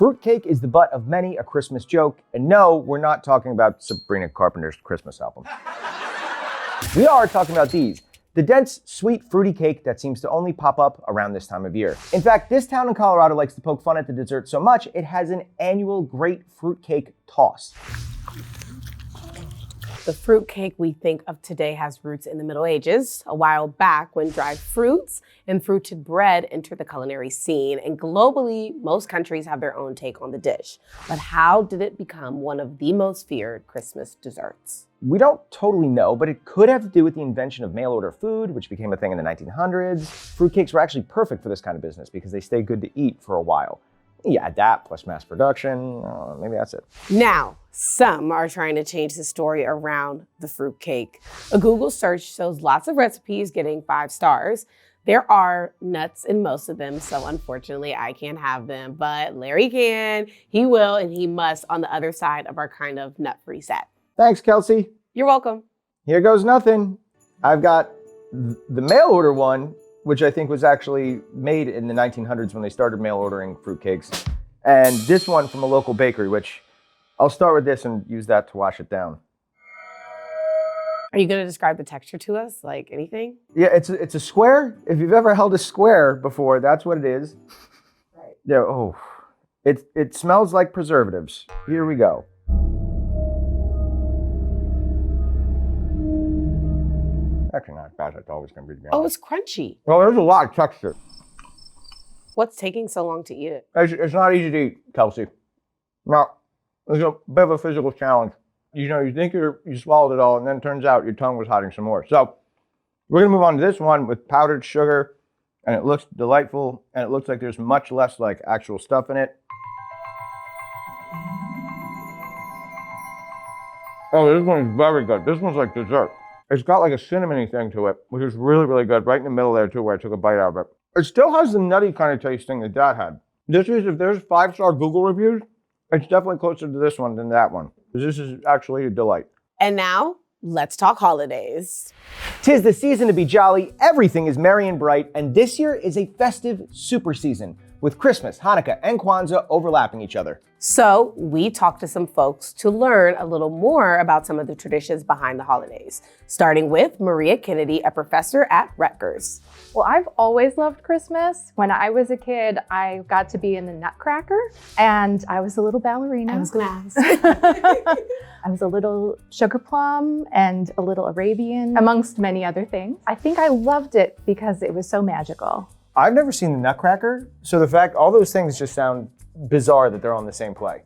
Fruitcake is the butt of many a Christmas joke, and no, we're not talking about Sabrina Carpenter's Christmas album. We are talking about these, the dense, sweet, fruity cake that seems to only pop up around this time of year. In fact, this town in Colorado likes to poke fun at the dessert so much, it has an annual great fruitcake toss. The fruitcake we think of today has roots in the Middle Ages, a while back when dried fruits and fruited bread entered the culinary scene. And globally, most countries have their own take on the dish. But how did it become one of the most feared Christmas desserts? We don't totally know, but it could have to do with the invention of mail-order food, which became a thing in the 1900s. Fruitcakes were actually perfect for this kind of business because they stay good to eat for a while. You add that plus mass production, maybe that's it. Now, some are trying to change the story around the fruitcake. A Google search shows lots of recipes getting 5 stars. There are nuts in most of them, so unfortunately I can't have them, but Larry can, he will, and he must on the other side of our kind of nut-free set. Thanks, Kelsey. You're welcome. Here goes nothing. I've got the mail order one, which I think was actually made in the 1900s when they started mail ordering fruitcakes. And this one from a local bakery, which I'll start with this and use that to wash it down. Are you going to describe the texture to us? Like anything? Yeah, it's a square. If you've ever held a square before, that's what it is. Right. Yeah. Oh, it smells like preservatives. Here we go. Actually not as bad as I thought it was going to be. Oh, it's crunchy. Well, there's a lot of texture. What's taking so long to eat it? It's not easy to eat, Kelsey. No, it's a bit of a physical challenge. You know, you think you swallowed it all, and then it turns out your tongue was hiding some more. So we're going to move on to this one with powdered sugar, and it looks delightful, and it looks like there's much less like actual stuff in it. Oh, this one is very good. This one's like dessert. It's got like a cinnamony thing to it, which is really, really good. Right in the middle there too, where I took a bite out of it. It still has the nutty kind of taste thing that that had. This is, if there's 5-star Google reviews, it's definitely closer to this one than that one. This is actually a delight. And now, let's talk holidays. 'Tis the season to be jolly, everything is merry and bright, and this year is a festive super season, with Christmas, Hanukkah, and Kwanzaa overlapping each other. So we talked to some folks to learn a little more about some of the traditions behind the holidays, starting with Maria Kennedy, a professor at Rutgers. Well, I've always loved Christmas. When I was a kid, I got to be in the Nutcracker, and I was a little ballerina. I was gonna ask. I was a little sugar plum and a little Arabian, amongst many other things. I think I loved it because it was so magical. I've never seen the Nutcracker, so the fact, all those things just sound bizarre that they're on the same play.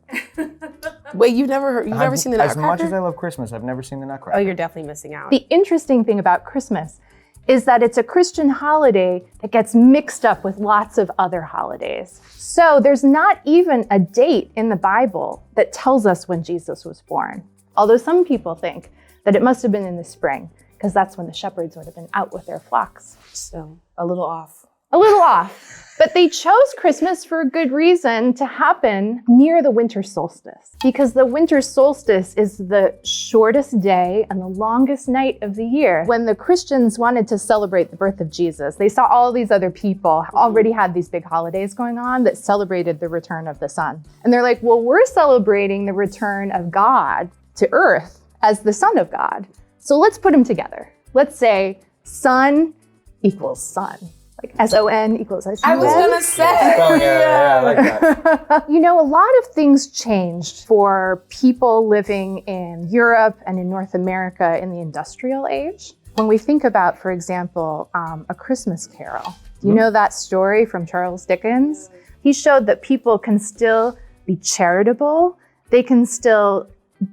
Wait, you've never seen the Nutcracker? As much as I love Christmas, I've never seen the Nutcracker. Oh, you're definitely missing out. The interesting thing about Christmas is that it's a Christian holiday that gets mixed up with lots of other holidays. So there's not even a date in the Bible that tells us when Jesus was born. Although some people think that it must have been in the spring, because that's when the shepherds would have been out with their flocks. So, a little off. A little off. But they chose Christmas for a good reason to happen near the winter solstice, because the winter solstice is the shortest day and the longest night of the year. When the Christians wanted to celebrate the birth of Jesus, they saw all these other people already had these big holidays going on that celebrated the return of the sun. And they're like, well, we're celebrating the return of God to earth as the Son of God. So let's put them together. Let's say sun equals sun. Like S-O-N equals S-U-N. I was gonna say. Oh, yeah, I like that. You know, a lot of things changed for people living in Europe and in North America in the industrial age. When we think about, for example, A Christmas Carol, do you know that story from Charles Dickens? He showed that people can still be charitable, they can still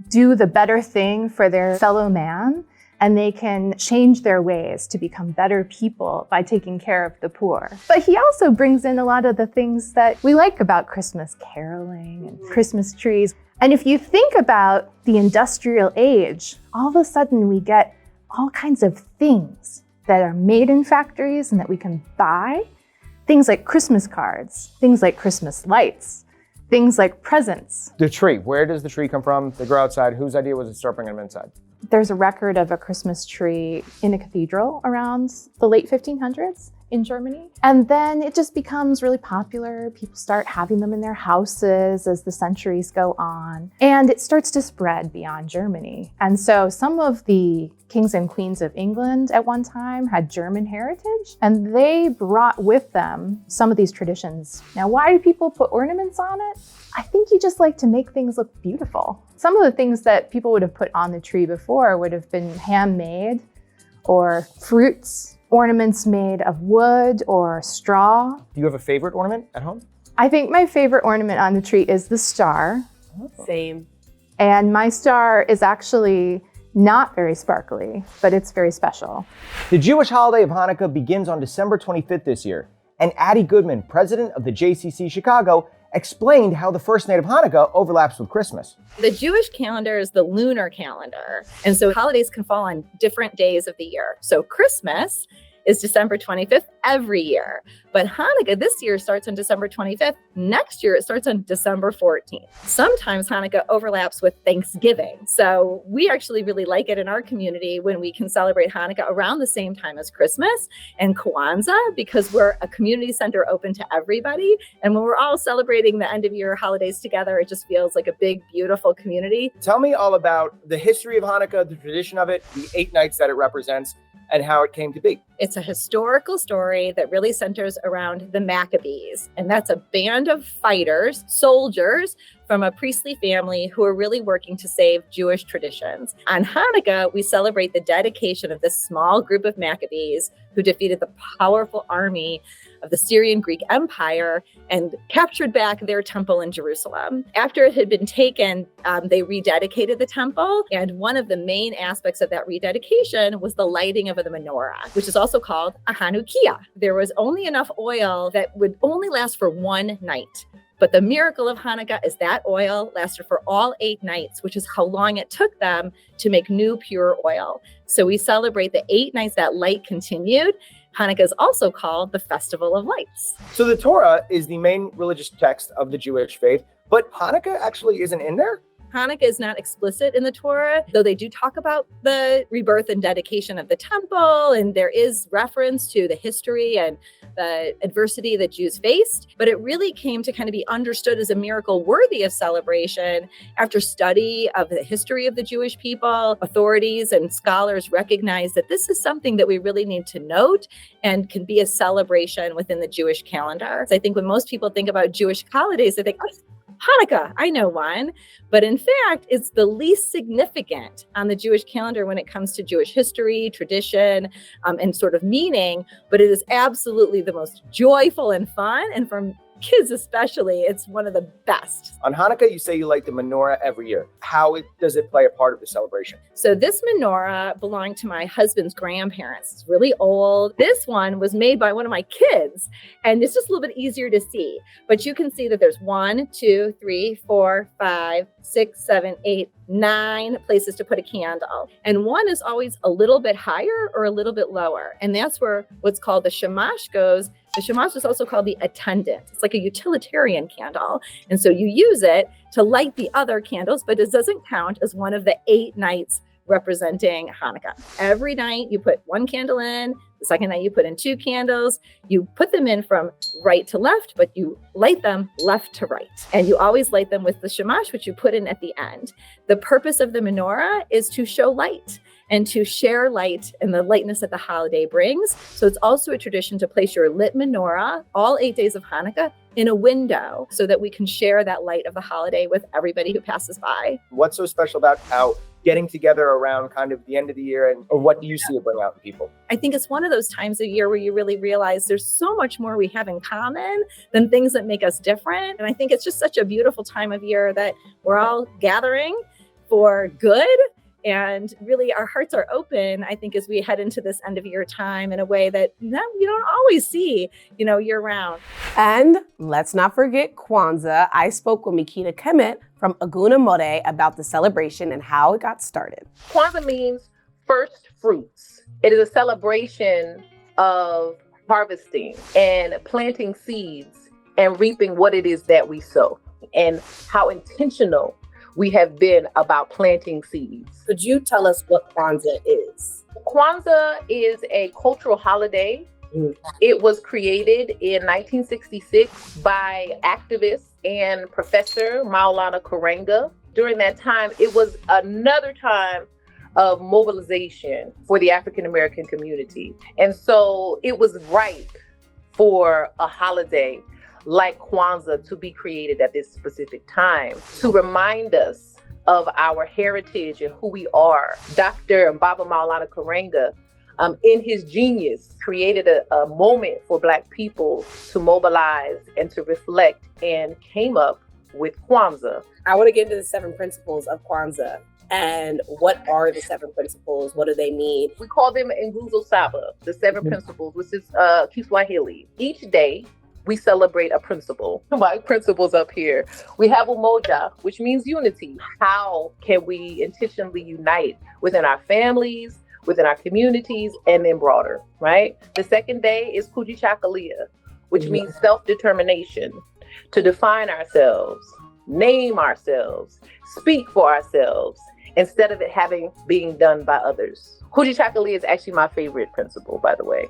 do the better thing for their fellow man, and they can change their ways to become better people by taking care of the poor. But he also brings in a lot of the things that we like about Christmas, caroling and Christmas trees. And if you think about the industrial age, all of a sudden we get all kinds of things that are made in factories and that we can buy. Things like Christmas cards, things like Christmas lights, things like presents. The tree, where does the tree come from? They grow outside. Whose idea was it to start bringing them inside? There's a record of a Christmas tree in a cathedral around the late 1500s in Germany. And then it just becomes really popular. People start having them in their houses as the centuries go on. And it starts to spread beyond Germany. And so some of the kings and queens of England at one time had German heritage, and they brought with them some of these traditions. Now, why do people put ornaments on it? I think you just like to make things look beautiful. Some of the things that people would have put on the tree before would have been handmade, or fruits, ornaments made of wood or straw. Do you have a favorite ornament at home? I think my favorite ornament on the tree is the star. Same. And my star is actually not very sparkly, but it's very special. The Jewish holiday of Hanukkah begins on December 25th this year, and Addie Goodman, president of the JCC Chicago, explained how the first night of Hanukkah overlaps with Christmas. The Jewish calendar is the lunar calendar, and so holidays can fall on different days of the year. So Christmas is December 25th every year, but Hanukkah this year starts on December 25th. Next year, it starts on December 14th. Sometimes Hanukkah overlaps with Thanksgiving. So we actually really like it in our community when we can celebrate Hanukkah around the same time as Christmas and Kwanzaa, because we're a community center open to everybody. And when we're all celebrating the end of year holidays together, it just feels like a big, beautiful community. Tell me all about the history of Hanukkah, the tradition of it, the 8 nights that it represents, and how it came to be. It's a historical story that really centers around the Maccabees. And that's a band of fighters, soldiers from a priestly family who are really working to save Jewish traditions. On Hanukkah, we celebrate the dedication of this small group of Maccabees who defeated the powerful army of the Syrian Greek Empire and captured back their temple in Jerusalem. After it had been taken, they rededicated the temple. And one of the main aspects of that rededication was the lighting of the menorah, which is also called a Hanukkah. There was only enough oil that would only last for one night. But the miracle of Hanukkah is that oil lasted for all 8 nights, which is how long it took them to make new pure oil. So we celebrate the 8 nights that light continued. Hanukkah is also called the Festival of Lights. So the Torah is the main religious text of the Jewish faith, but Hanukkah actually isn't in there? Hanukkah is not explicit in the Torah, though they do talk about the rebirth and dedication of the temple, and there is reference to the history and the adversity that Jews faced. But it really came to kind of be understood as a miracle worthy of celebration after study of the history of the Jewish people. Authorities and scholars recognize that this is something that we really need to note and can be a celebration within the Jewish calendar. So I think when most people think about Jewish holidays, they think, oh, Hanukkah, I know one, but in fact, it's the least significant on the Jewish calendar when it comes to Jewish history, tradition, and sort of meaning, but it is absolutely the most joyful and fun. And for kids especially, it's one of the best. On Hanukkah, you say you light the menorah every year. How does it play a part of the celebration? So this menorah belonged to my husband's grandparents. It's really old. This one was made by one of my kids, and it's just a little bit easier to see. But you can see that there's 1, 2, 3, 4, 5, 6, 7, 8, 9 places to put a candle. And one is always a little bit higher or a little bit lower. And that's where what's called the shamash goes. The shamash is also called the attendant. It's like a utilitarian candle. And so you use it to light the other candles, but it doesn't count as one of the 8 nights representing Hanukkah. Every night you put 1 candle in. The second night you put in 2 candles. You put them in from right to left, but you light them left to right. And you always light them with the shamash, which you put in at the end. The purpose of the menorah is to show light and to share light and the lightness that the holiday brings. So it's also a tradition to place your lit menorah all 8 days of Hanukkah in a window so that we can share that light of the holiday with everybody who passes by. What's so special about how getting together around kind of the end of the year, or what do you see it bring out in people? I think it's one of those times of year where you really realize there's so much more we have in common than things that make us different. And I think it's just such a beautiful time of year that we're all gathering for good. And really, our hearts are open, I think, as we head into this end of year time in a way that you don't always see, year round. And let's not forget Kwanzaa. I spoke with Mikita Kemet from Aguna More about the celebration and how it got started. Kwanzaa means first fruits. It is a celebration of harvesting and planting seeds and reaping what it is that we sow, and how intentional we have been about planting seeds. Could you tell us what Kwanzaa is? Kwanzaa is a cultural holiday It was created in 1966 by activist and professor Maulana Karenga. During that time, it was another time of mobilization for the African American community. And so it was ripe for a holiday like Kwanzaa to be created at this specific time to remind us of our heritage and who we are. Dr. Baba Maulana Karenga, in his genius, created a moment for Black people to mobilize and to reflect, and came up with Kwanzaa. I want to get into the 7 principles of Kwanzaa. And what are the 7 principles? What do they mean? We call them Nguzo Saba, the 7 principles, which is Kiswahili. Each day, we celebrate a principle. My principles up here. We have Umoja, which means unity. How can we intentionally unite within our families, within our communities, and then broader, right? The second day is Kujichagulia, which means self-determination, to define ourselves, name ourselves, speak for ourselves, instead of it being done by others. Kujichagulia is actually my favorite principle, by the way.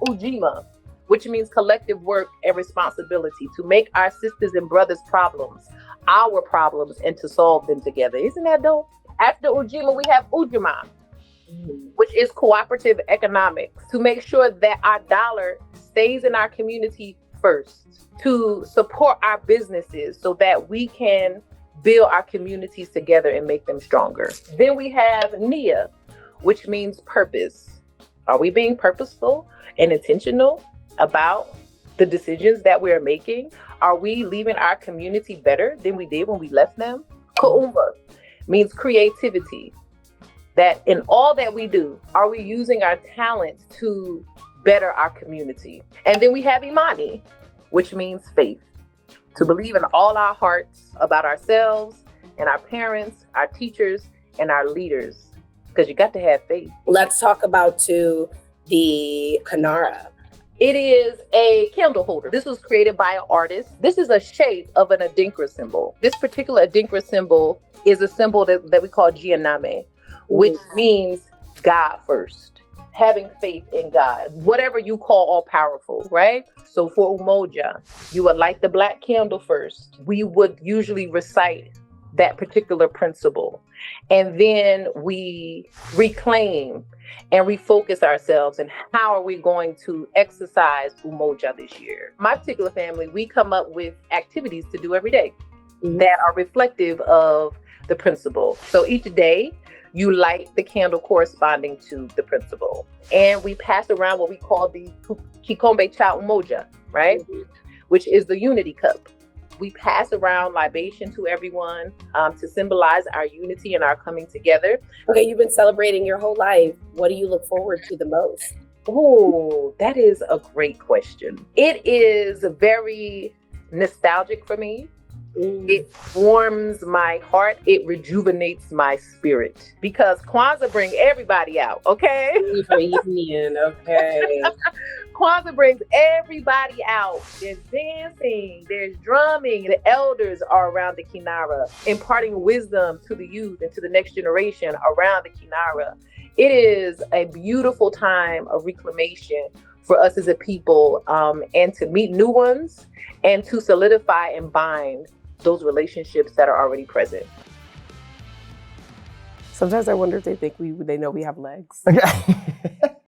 Ujima, which means collective work and responsibility, to make our sisters and brothers' problems our problems and to solve them together. Isn't that dope? After Ujima, we have Ujima, which is cooperative economics, to make sure that our dollar stays in our community first, to support our businesses so that we can build our communities together and make them stronger. Then we have Nia, which means purpose. Are we being purposeful and intentional about the decisions that we are making? Are we leaving our community better than we did when we left them? Kuumba means creativity. That in all that we do, are we using our talents to better our community? And then we have Imani, which means faith. To believe in all our hearts about ourselves and our parents, our teachers, and our leaders. Because you got to have faith. Let's talk about the Kanara. It is a candle holder. This was created by an artist. This is a shape of an Adinkra symbol. This particular Adinkra symbol is a symbol that we call Gianame, which means God first. Having faith in God, whatever you call all powerful, right? So for Umoja, you would light the black candle first. We would usually recite that particular principle. And then we reclaim and refocus ourselves and how are we going to exercise Umoja this year. My particular family, we come up with activities to do every day that are reflective of the principle. So each day, you light the candle corresponding to the principle. And we pass around what we call the Kikombe Cha Umoja, right? Which is the unity cup. We pass around libation to everyone to symbolize our unity and our coming together. Okay, you've been celebrating your whole life. What do you look forward to the most? Oh, that is a great question. It is very nostalgic for me. It warms my heart. It rejuvenates my spirit because Kwanzaa brings everybody out, okay? Reunion, okay. Kwanzaa brings everybody out. There's dancing, there's drumming. The elders are around the Kinara, imparting wisdom to the youth and to the next generation around the Kinara. It is a beautiful time of reclamation for us as a people, and to meet new ones and to solidify and bind those relationships that are already present. Sometimes I wonder if they think they know we have legs. Okay.